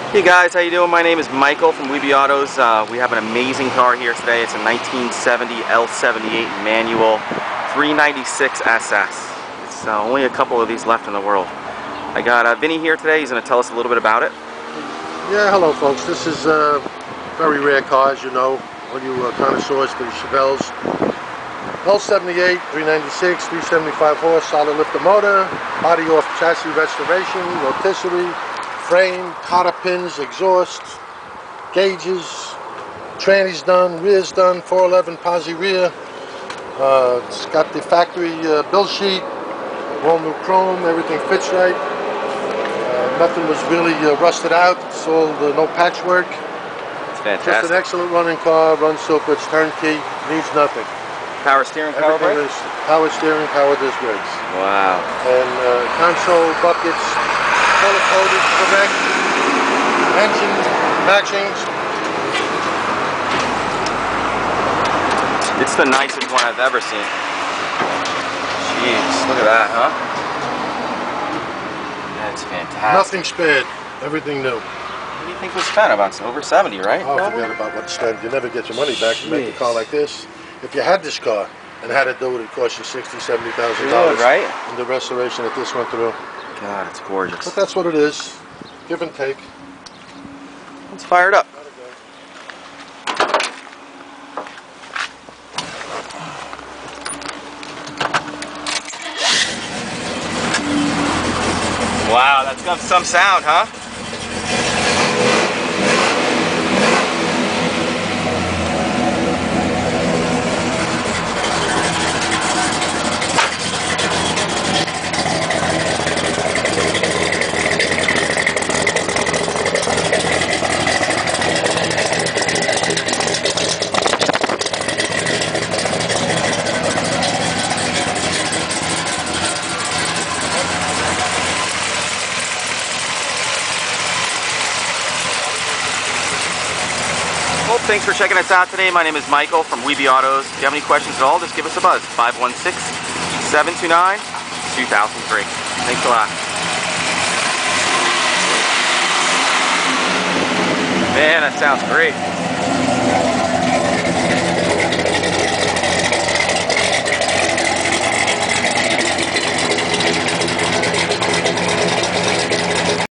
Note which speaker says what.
Speaker 1: Hey guys, how you doing? My name is Michael from WeBe Autos. We have an amazing car here today. It's a 1970 L78 manual 396 SS. It's only a couple of these left in the world. I got Vinny here today. He's going to tell us a little bit about it.
Speaker 2: Yeah, hello folks. This is a very rare car, as you know, all you connoisseurs for the Chevelles. L78, 396, 375 horse, solid lifter motor, body off chassis restoration, rotisserie, frame, cotter pins, exhaust, gauges, trannies done, rear's done, 411 posi rear. It's got the factory build sheet, all new chrome, everything fits right. Nothing was really rusted out. It's all no patchwork.
Speaker 1: It's fantastic.
Speaker 2: Just an excellent running car, runs super, it's turnkey, needs nothing.
Speaker 1: Power steering, power brakes?
Speaker 2: Power steering, power disc brakes.
Speaker 1: Wow.
Speaker 2: And console, buckets, color coded, correct, engine matchings.
Speaker 1: It's the nicest one I've ever seen. Jeez, look at that, huh? That's fantastic.
Speaker 2: Nothing spared, everything new.
Speaker 1: What do you think was spent? About over 70, right?
Speaker 2: Oh, forget about what's spent. You never get your money back to make a car like this. If you had this car and had to do it, it'd cost you $60,000, $70,000.
Speaker 1: Right?
Speaker 2: In the restoration that this went through.
Speaker 1: God, it's gorgeous.
Speaker 2: But that's what it is. Give and take.
Speaker 1: Let's fire it up. Wow, that's got some sound, huh? Well, thanks for checking us out today. My name is Michael from WeBe Autos. If you have any questions at all, just give us a buzz. 516-729-2003. Thanks a lot. Man, that sounds great.